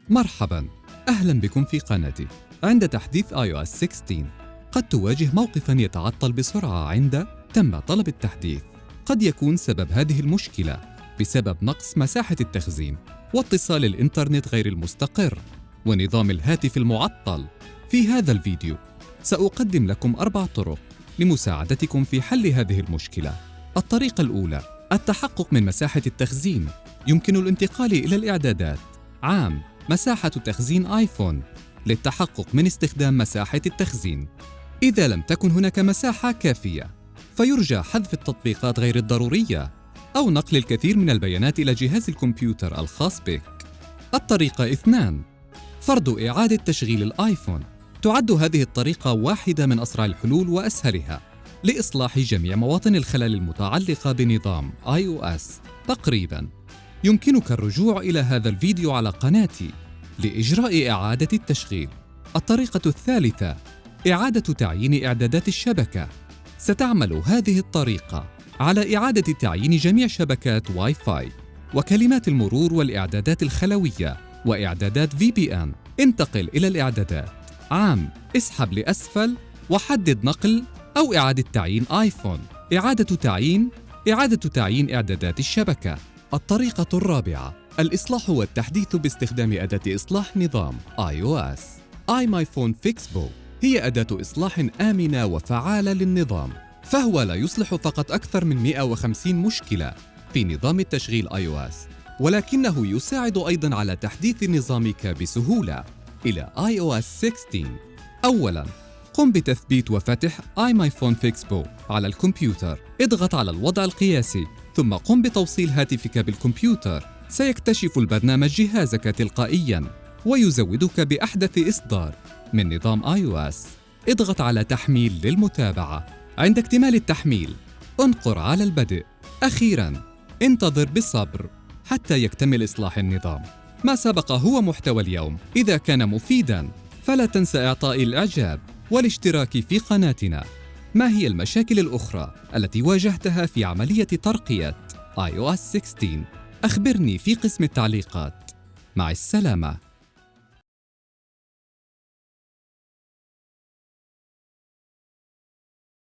مرحباً، أهلاً بكم في قناتي. عند تحديث iOS 16 قد تواجه موقفاً يتعطل بسرعة عند تم طلب التحديث. قد يكون سبب هذه المشكلة بسبب نقص مساحة التخزين واتصال الإنترنت غير المستقر ونظام الهاتف المعطل. في هذا الفيديو سأقدم لكم 4 طرق لمساعدتكم في حل هذه المشكلة. الطريقة الأولى: التحقق من مساحة التخزين. يمكن الانتقال إلى الإعدادات، عام مساحة تخزين آيفون، للتحقق من استخدام مساحة التخزين. إذا لم تكن هناك مساحة كافية، فيرجى حذف التطبيقات غير الضرورية أو نقل الكثير من البيانات إلى جهاز الكمبيوتر الخاص بك. الطريقة 2: فرض إعادة تشغيل الآيفون. تعد هذه الطريقة واحدة من أسرع الحلول وأسهلها لإصلاح جميع مواطن الخلل المتعلقة بنظام iOS. تقريباً يمكنك الرجوع إلى هذا الفيديو على قناتي لإجراء إعادة التشغيل. الطريقة الثالثة: إعادة تعيين إعدادات الشبكة. ستعمل هذه الطريقة على إعادة تعيين جميع شبكات واي فاي وكلمات المرور والإعدادات الخلوية وإعدادات VPN. انتقل إلى الإعدادات، عام اسحب لأسفل وحدد نقل أو إعادة تعيين آيفون. إعادة تعيين إعدادات الشبكة. الطريقة الرابعة: الإصلاح والتحديث باستخدام أداة إصلاح نظام iOS. iMyFone Fixbo هي أداة إصلاح آمنة وفعالة للنظام، فهو لا يصلح فقط أكثر من 150 مشكلة في نظام التشغيل iOS، ولكنه يساعد أيضاً على تحديث نظامك بسهولة إلى iOS 16. أولاً، قم بتثبيت وفتح iMyFone Fixbo على الكمبيوتر. اضغط على الوضع القياسي ثم قم بتوصيل هاتفك بالكمبيوتر. سيكتشف البرنامج جهازك تلقائياً ويزودك بأحدث إصدار من نظام iOS. اضغط على تحميل للمتابعة. عند اكتمال التحميل انقر على البدء. أخيراً، انتظر بصبر حتى يكتمل إصلاح النظام. ما سبق هو محتوى اليوم. إذا كان مفيداً فلا تنسى إعطاء الإعجاب والاشتراك في قناتنا. ما هي المشاكل الأخرى التي واجهتها في عملية ترقية iOS 16؟ أخبرني في قسم التعليقات. مع السلامة.